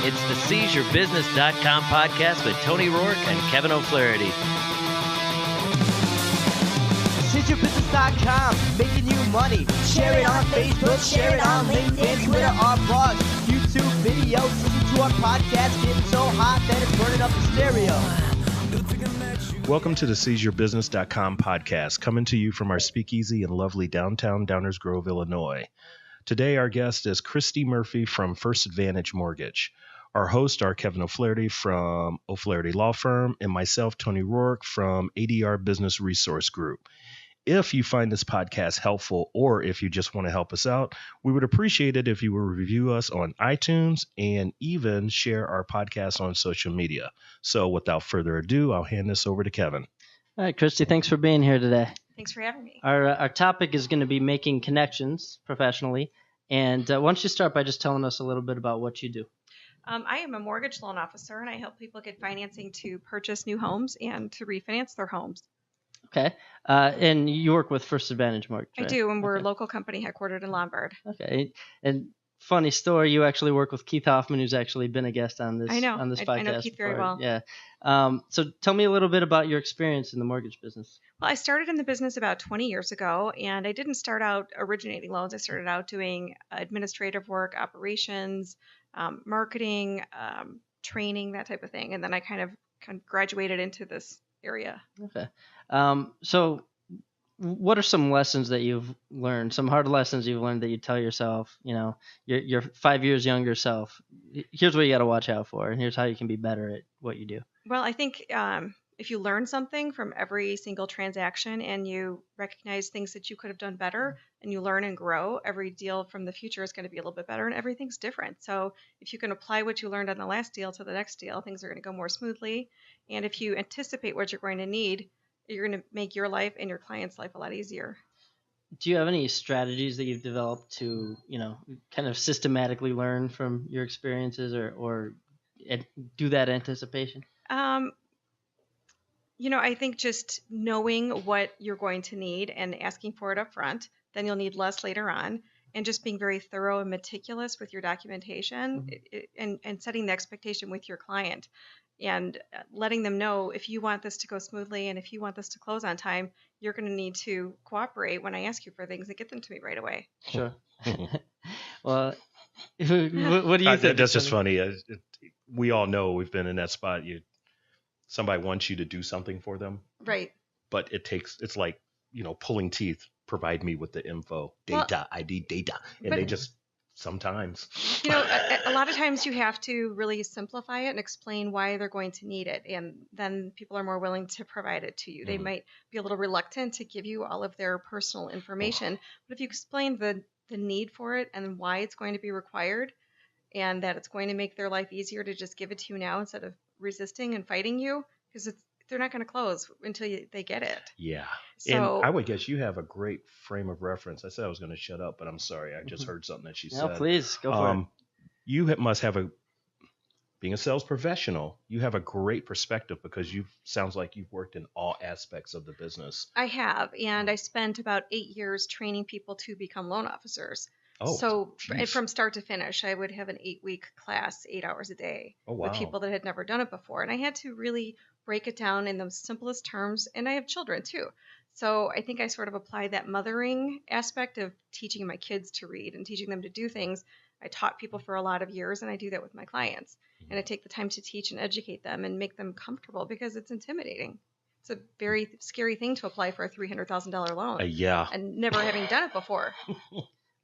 It's the SeizeYourBusiness.com podcast with Tony Rourke and Kevin O'Flaherty. SeizeYourBusiness.com, making you money. Share it on Facebook, share it on LinkedIn, Twitter, our blogs, YouTube videos. Listen to our podcast, getting so hot that it's burning up the stereo. Welcome to the SeizeYourBusiness.com podcast, coming to you from our speakeasy in lovely downtown Downers Grove, Illinois. Today, our guest is Christi Murphy from First Advantage Mortgage. Our hosts are Kevin O'Flaherty from O'Flaherty Law Firm and myself, Tony Rourke, from ADR Business Resource Group. If you find this podcast helpful or if you just want to help us out, we would appreciate it if you would review us on iTunes and even share our podcast on social media. So without further ado, I'll hand this over to Kevin. All right, Christi, thanks for being here today. Thanks for having me. Our topic is going to be making connections professionally. And why don't you start by just telling us a little bit about what you do? I am a mortgage loan officer, and I help people get financing to purchase new homes and to refinance their homes. Okay. And you work with First Advantage Mortgage, right? I do, and we're a local company headquartered in Lombard. Okay. And funny story, you actually work with Keith Hoffman, who's actually been a guest on this I know. on this podcast. I know Keith very well. Yeah. So tell me a little bit about your experience in the mortgage business. Well, I started in the business about 20 years ago, and I didn't start out originating loans. I started out doing administrative work, operations, marketing, training, that type of thing. And then I kind of graduated into this area. Okay. So what are some lessons that you've learned, some hard lessons you've learned that you tell yourself, your 5 years younger self, here's what you got to watch out for, and here's how you can be better at what you do? Well, I think if you learn something from every single transaction and you recognize things that you could have done better and you learn and grow, every deal from the future is going to be a little bit better and everything's different. So if you can apply what you learned on the last deal to the next deal, things are going to go more smoothly. And if you anticipate what you're going to need, you're going to make your life and your client's life a lot easier. Do you have any strategies that you've developed to, kind of systematically learn from your experiences or do that anticipation? I think just knowing what you're going to need and asking for it up front, then you'll need less later on, and just being very thorough and meticulous with your documentation and setting the expectation with your client and letting them know if you want this to go smoothly and if you want this to close on time, you're going to need to cooperate when I ask you for things and get them to me right away. Sure. Well, what do you think? That's just funny. We all know we've been in that spot. Somebody wants you to do something for them. Right. But it's like, pulling teeth. Provide me with the info, data, I need data. And they just sometimes. A lot of times you have to really simplify it and explain why they're going to need it. And then people are more willing to provide it to you. They might be a little reluctant to give you all of their personal information. But if you explain the need for it and why it's going to be required and that it's going to make their life easier to just give it to you now instead of resisting and fighting you, because they're not going to close until they get it. Yeah. So, and I would guess you have a great frame of reference. I said I was going to shut up, but I'm sorry. I just heard something that she said. No, please, go for it. You must have being a sales professional, you have a great perspective because sounds like you've worked in all aspects of the business. I have, and I spent about 8 years training people to become loan officers. Oh, so geez. From start to finish, I would have an 8-week class, 8 hours a day with people that had never done it before. And I had to really break it down in the simplest terms. And I have children too. So I think I sort of applied that mothering aspect of teaching my kids to read and teaching them to do things. I taught people for a lot of years, and I do that with my clients. And I take the time to teach and educate them and make them comfortable because it's intimidating. It's a very scary thing to apply for a $300,000 loan. Yeah. And never having done it before.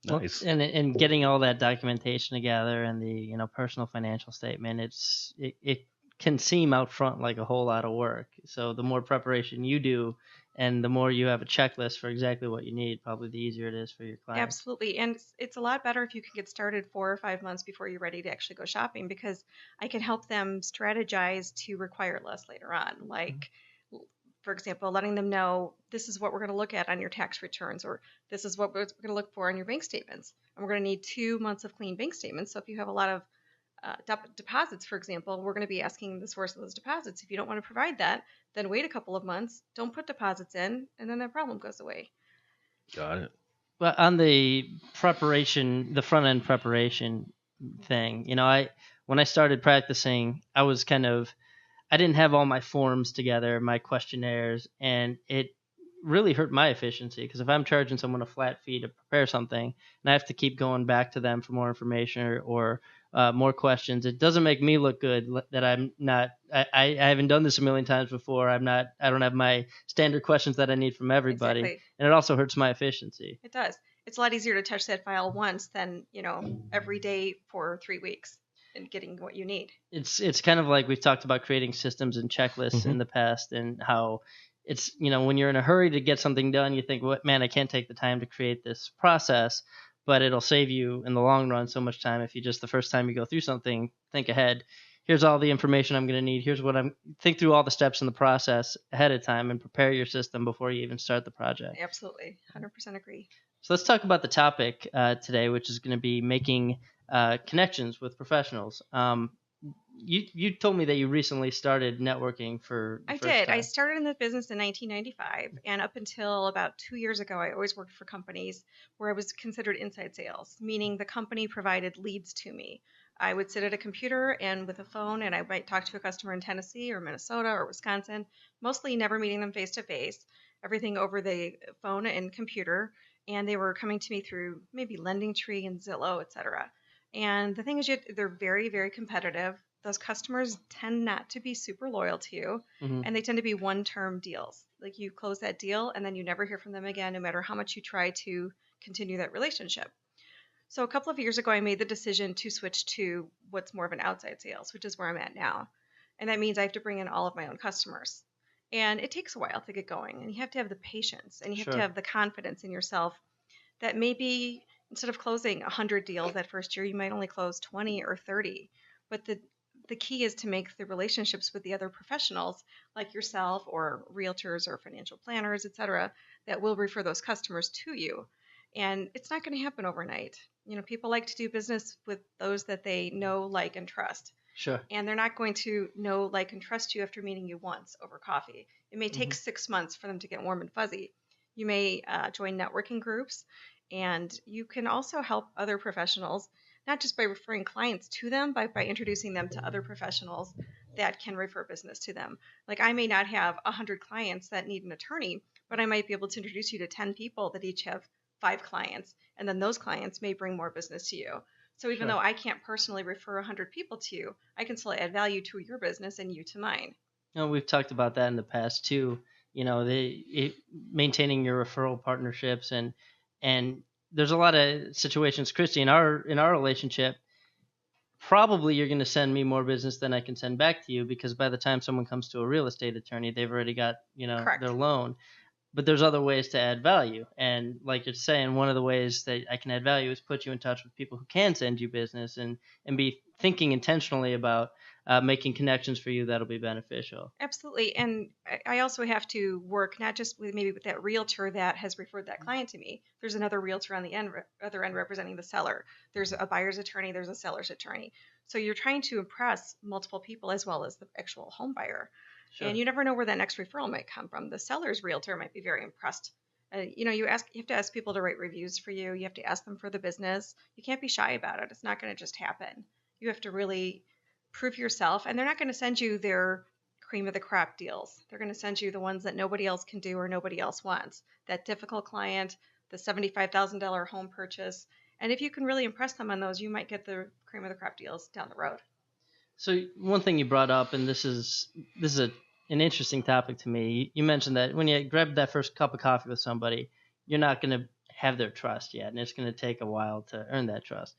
Nice. And getting all that documentation together and the personal financial statement, it can seem out front like a whole lot of work. So the more preparation you do and the more you have a checklist for exactly what you need, probably the easier it is for your clients. Absolutely. And it's a lot better if you can get started 4 or 5 months before you're ready to actually go shopping, because I can help them strategize to require less later on. Like, for example, letting them know this is what we're going to look at on your tax returns, or this is what we're going to look for on your bank statements. And we're going to need 2 months of clean bank statements. So if you have a lot of deposits, for example, we're going to be asking the source of those deposits. If you don't want to provide that, then wait a couple of months, don't put deposits in, and then that problem goes away. Got it. But on the preparation, the front end preparation, thing. When I started practicing, I didn't have all my forms together, my questionnaires, and it really hurt my efficiency, because if I'm charging someone a flat fee to prepare something and I have to keep going back to them for more information or more questions, it doesn't make me look good that I'm not, I haven't done this a million times before. I don't have my standard questions that I need from everybody. Exactly. And it also hurts my efficiency. It does. It's a lot easier to touch that file once than, every day for 3 weeks and getting what you need. It's kind of like we've talked about creating systems and checklists in the past, and how it's, when you're in a hurry to get something done, you think, well, man, I can't take the time to create this process, but it'll save you in the long run so much time if you just, the first time you go through something, think ahead. Here's all the information I'm going to need. Here's what think through all the steps in the process ahead of time and prepare your system before you even start the project. Absolutely. 100% agree. So let's talk about the topic today, which is going to be making connections with professionals. You told me that you recently started networking for the I first did. time. I started in the business in 1995, and up until about 2 years ago, I always worked for companies where I was considered inside sales, meaning the company provided leads to me. I would sit at a computer and with a phone, and I might talk to a customer in Tennessee or Minnesota or Wisconsin, mostly never meeting them face to face, everything over the phone and computer, and they were coming to me through maybe LendingTree and Zillow, etc. And the thing is, they're very, very competitive. Those customers tend not to be super loyal to you, and they tend to be one-term deals. Like, you close that deal and then you never hear from them again, no matter how much you try to continue that relationship. So a couple of years ago, I made the decision to switch to what's more of an outside sales, which is where I'm at now. And that means I have to bring in all of my own customers. And it takes a while to get going, and you have to have the patience, and you have to have the confidence in yourself that maybe instead of closing 100 deals that first year, you might only close 20 or 30. But the key is to make the relationships with the other professionals like yourself or realtors or financial planners, etc., that will refer those customers to you. And it's not going to happen overnight. People like to do business with those that they know, like, and trust. Sure. And they're not going to know, like, and trust you after meeting you once over coffee. It may take 6 months for them to get warm and fuzzy. You may join networking groups, and you can also help other professionals, not just by referring clients to them, but by introducing them to other professionals that can refer business to them. Like, I may not have 100 clients that need an attorney, but I might be able to introduce you to 10 people that each have 5 clients, and then those clients may bring more business to you. So even though I can't personally refer 100 people to you, I can still add value to your business and you to mine. We've talked about that in the past too. Maintaining your referral partnerships, and there's a lot of situations, Christy, in our relationship. Probably you're going to send me more business than I can send back to you, because by the time someone comes to a real estate attorney, they've already got Correct. their loan. But there's other ways to add value. And like you're saying, one of the ways that I can add value is put you in touch with people who can send you business, and be thinking intentionally about making connections for you that'll be beneficial. Absolutely. And I also have to work not just with that realtor that has referred that client to me. There's another realtor on the other end representing the seller. There's a buyer's attorney. There's a seller's attorney. So you're trying to impress multiple people as well as the actual home buyer. Sure. And you never know where that next referral might come from. The seller's realtor might be very impressed. You have to ask people to write reviews for you. You have to ask them for the business. You can't be shy about it. It's not going to just happen. You have to really prove yourself, and they're not going to send you their cream of the crop deals. They're going to send you the ones that nobody else can do or nobody else wants. That difficult client, the $75,000 home purchase. And if you can really impress them on those, you might get the cream of the crop deals down the road. So one thing you brought up, and this is an interesting topic to me. You mentioned that when you grab that first cup of coffee with somebody, you're not going to have their trust yet, and it's going to take a while to earn that trust.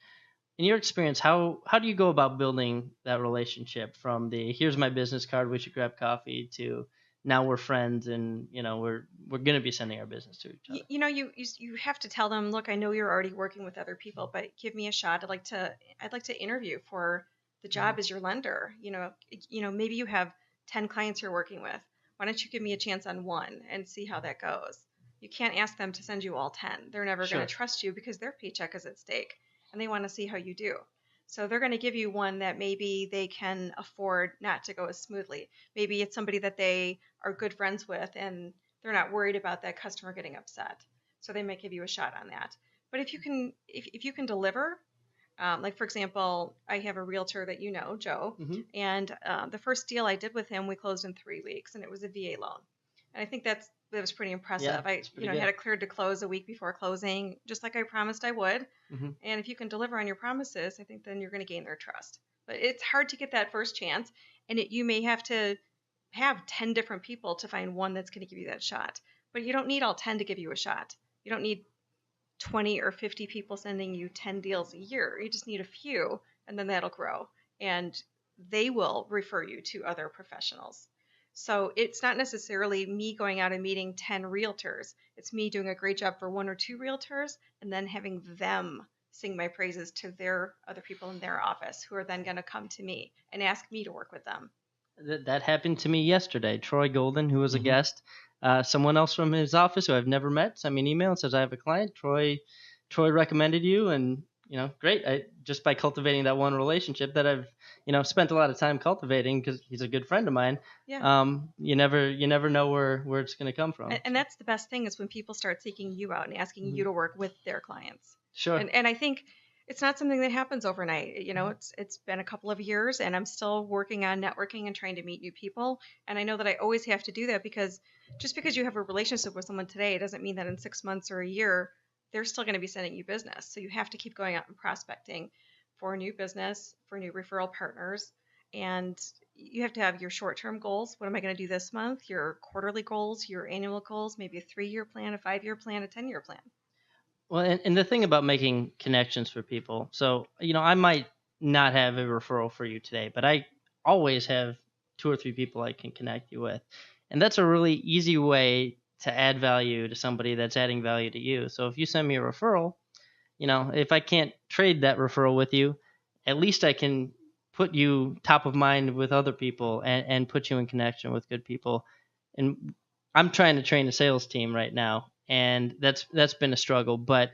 In your experience, how do you go about building that relationship from the here's my business card, we should grab coffee, to now we're friends and we're going to be sending our business to each other? You have to tell them, look, I know you're already working with other people, but give me a shot. I'd like to interview for the job as your lender. Maybe you have 10 clients you're working with. Why don't you give me a chance on one and see how that goes? You can't ask them to send you all 10. They're never going to trust you because their paycheck is at stake and they want to see how you do. So they're going to give you one that maybe they can afford not to go as smoothly. Maybe it's somebody that they are good friends with and they're not worried about that customer getting upset. So they might give you a shot on that. But if you can deliver, Like, for example, I have a realtor that you know, Joe, Mm-hmm. and the first deal I did with him, we closed in 3 weeks, and it was a VA loan. And I think that was pretty impressive. Yeah, I, it's pretty good. had it cleared to close a week before closing, just like I promised I would. Mm-hmm. And if you can deliver on your promises, I think then you're going to gain their trust. But it's hard to get that first chance, and you may have to have 10 different people to find one that's going to give you that shot. But you don't need all 10 to give you a shot. You don't need 20 or 50 people sending you 10 deals a year. You just need a few, and then that'll grow. And they will refer you to other professionals. So it's not necessarily me going out and meeting 10 realtors. It's me doing a great job for 1 or 2 realtors and then having them sing my praises to their other people in their office who are then going to come to me and ask me to work with them. That happened to me yesterday. Troy Golden, who was a Mhm. guest, someone else from his office who I've never met, sent me an email and says, I have a client. Troy recommended you, and great. Just by cultivating that one relationship that I've spent a lot of time cultivating because he's a good friend of mine. Yeah. You never know where it's going to come from. And that's the best thing is when people start seeking you out and asking you to work with their clients. Sure. And I think it's not something that happens overnight. It's been a couple of years, and I'm still working on networking and trying to meet new people. And I know that I always have to do that because just because you have a relationship with someone today doesn't mean that in 6 months or a year they're still going to be sending you business. So you have to keep going out and prospecting for new business, for new referral partners, and you have to have your short-term goals. What am I going to do this month? Your quarterly goals, your annual goals, maybe a 3-year plan, a 5-year plan, a 10-year plan. Well, and the thing about making connections for people, so, I might not have a referral for you today, but I always have 2 or 3 people I can connect you with. And that's a really easy way to add value to somebody that's adding value to you. So if you send me a referral, if I can't trade that referral with you, at least I can put you top of mind with other people and put you in connection with good people. And I'm trying to train a sales team right now, and that's been a struggle. But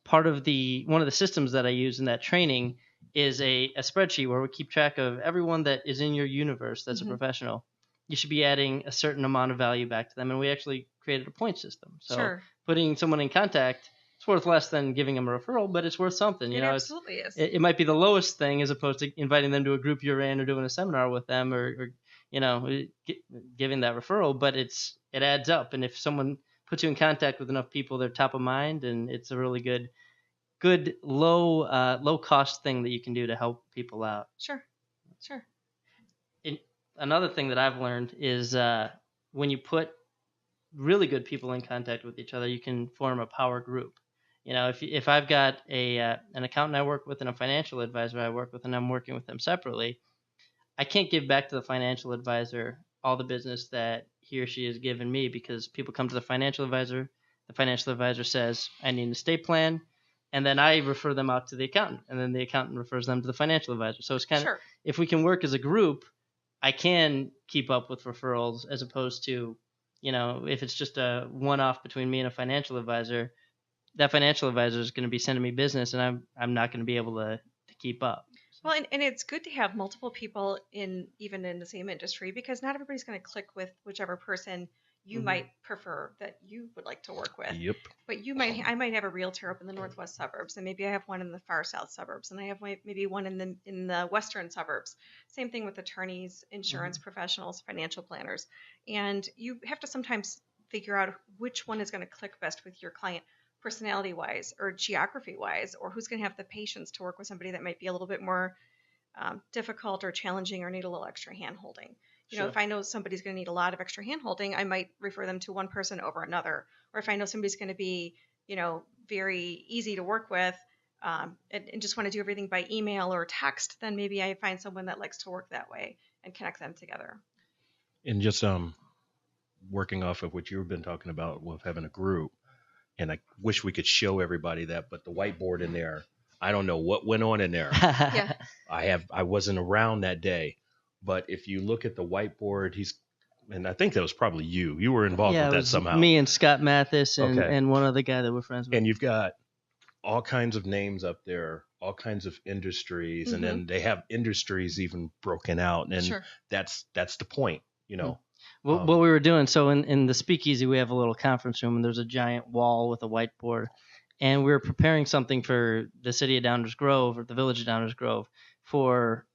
one of the systems that I use in that training is a spreadsheet where we keep track of everyone that is in your universe that's a professional. You should be adding a certain amount of value back to them, and we actually created a point system. So Sure. Putting someone in contact, it's worth less than giving them a referral, but it's worth something. It absolutely is. It might be the lowest thing as opposed to inviting them to a group you're in or doing a seminar with them or giving that referral, but it adds up. And if someone puts you in contact with enough people, they're top of mind, and it's a really good low cost thing that you can do to help people out. Sure. Another thing that I've learned is when you put really good people in contact with each other, you can form a power group. If I've got an accountant I work with and a financial advisor I work with, and I'm working with them separately, I can't give back to the financial advisor all the business that he or she has given me because people come to the financial advisor. The financial advisor says, I need an estate plan. And then I refer them out to the accountant, and then the accountant refers them to the financial advisor. So it's kind of, if we can work as a group, I can keep up with referrals as opposed to, if it's just a one-off between me and a financial advisor, that financial advisor is going to be sending me business, and I'm not going to be able to keep up. Well, and it's good to have multiple people even in the same industry because not everybody's going to click with whichever person you might prefer that you would like to work with. Yep. But I might have a realtor up in the northwest suburbs, and maybe I have one in the far south suburbs, and I have maybe one in the western suburbs. Same thing with attorneys, insurance professionals, financial planners, and you have to sometimes figure out which one is going to click best with your client, personality wise or geography wise, or who's going to have the patience to work with somebody that might be a little bit more difficult or challenging or need a little extra hand holding. If I know somebody's going to need a lot of extra hand holding, I might refer them to one person over another. Or if I know somebody's going to be, very easy to work with and just want to do everything by email or text, then maybe I find someone that likes to work that way and connect them together. And just working off of what you've been talking about with having a group, and I wish we could show everybody that, but the whiteboard in there, I don't know what went on in there. Yeah. I wasn't around that day. But if you look at the whiteboard, and I think that was probably you. You were involved with that somehow. Me and Scott Mathis and one other guy that we're friends with. And you've got all kinds of names up there, all kinds of industries, and then they have industries even broken out. And that's the point, What we were doing, so in the speakeasy, we have a little conference room, and there's a giant wall with a whiteboard. and we were preparing something for the city of Downers Grove, or the village of Downers Grove, for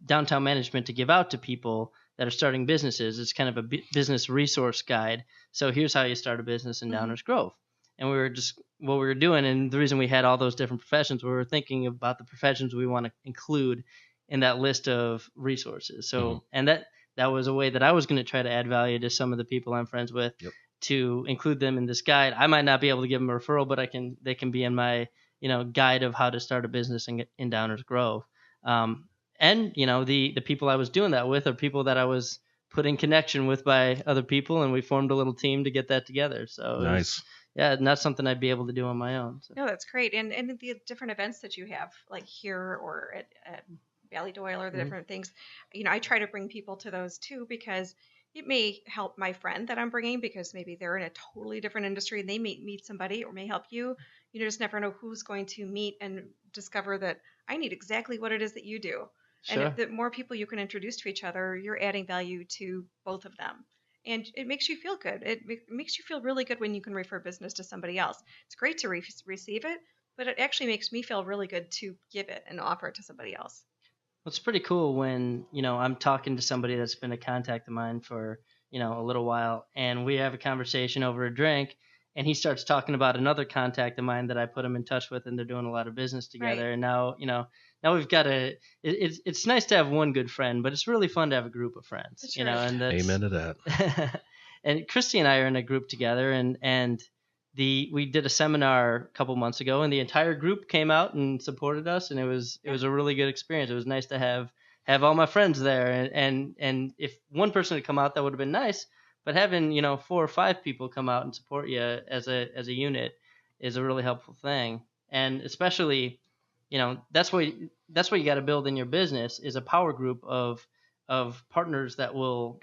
downtown management to give out to people that are starting businesses. It's kind of a business resource guide. So here's how you start a business in Downers Grove. And we were just, what we were doing, and the reason we had all those different professions, we were thinking about the professions we want to include in that list of resources. So, and that was a way that I was going to try to add value to some of the people I'm friends with, to include them in this guide. I might not be able to give them a referral, but they can be in my, guide of how to start a business in Downers Grove. And, the people I was doing that with are people that I was put in connection with by other people, and we formed a little team to get that together. So nice. Not something I'd be able to do on my own. So. No, that's great. And the different events that you have, like here or at Valley Doyle, or the different things, I try to bring people to those too, because it may help my friend that I'm bringing, because maybe they're in a totally different industry and they may meet somebody or may help you. You just never know who's going to meet and discover that I need exactly what it is that you do. Sure. And the more people you can introduce to each other, you're adding value to both of them. And it makes you feel good. It makes you feel really good when you can refer business to somebody else. It's great to receive it, but it actually makes me feel really good to give it and offer it to somebody else. Well, it's pretty cool when, I'm talking to somebody that's been a contact of mine for, a little while, and we have a conversation over a drink, and he starts talking about another contact of mine that I put him in touch with, and they're doing a lot of business together. Right. And now, now we've got it's nice to have one good friend, but it's really fun to have a group of friends, Sure. And that's, amen to that. And Christi and I are in a group together, and we did a seminar a couple months ago, and the entire group came out and supported us, and it was a really good experience. It was nice to have all my friends there, and if one person had come out, that would have been nice. But having 4 or 5 people come out and support you as a unit is a really helpful thing, and especially that's what you got to build in your business, is a power group of partners that will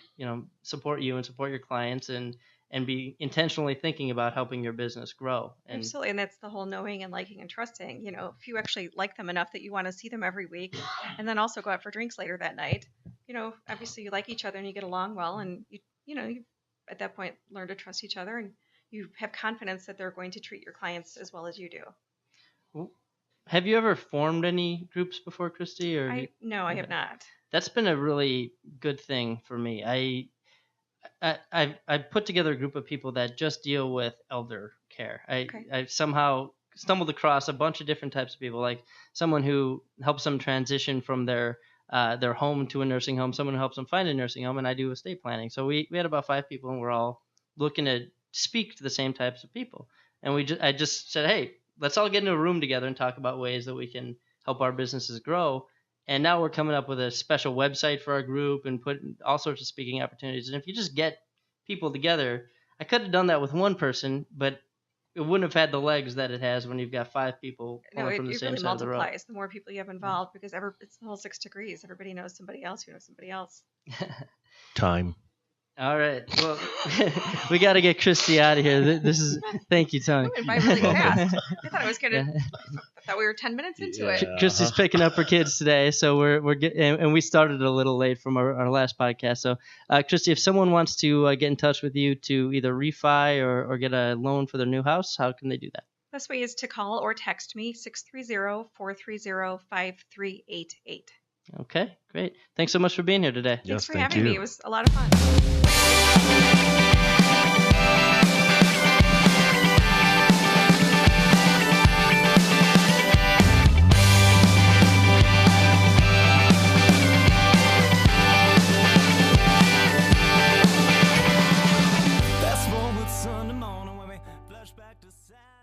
support you and support your clients and be intentionally thinking about helping your business grow. Absolutely, and that's the whole knowing and liking and trusting. If you actually like them enough that you want to see them every week, and then also go out for drinks later that night, obviously you like each other and you get along well, and you at that point learn to trust each other, and you have confidence that they're going to treat your clients as well as you do. Well, have you ever formed any groups before, Christi? No, I have not. That's been a really good thing for me. I put together a group of people that just deal with elder care. I somehow stumbled across a bunch of different types of people, like someone who helps them transition from their home to a nursing home, someone who helps them find a nursing home, and I do estate planning. So we had about 5 people, and we're all looking to speak to the same types of people. And I just said, hey, let's all get in a room together and talk about ways that we can help our businesses grow. And now we're coming up with a special website for our group and put all sorts of speaking opportunities. And if you just get people together, I could have done that with one person, but it wouldn't have had the legs that it has when you've got 5 people pulling from the same really side of the road. Multiplies the more people you have involved, because it's the whole 6 degrees. Everybody knows somebody else who knows somebody else. Time. All right. Well, we got to get Christi out of here. Thank you, Tony. It went by really fast. I thought it was I thought we were 10 minutes into it. Christi's picking up her kids today, so we're and we started a little late from our last podcast. So, Christi, if someone wants to get in touch with you to either refi or get a loan for their new house, how can they do that? Best way is to call or text me, 630-430-5388. Okay, great. Thanks so much for being here today. Thanks for having me. It was a lot of fun. Fast forward Sunday morning when we flash back to Saturday.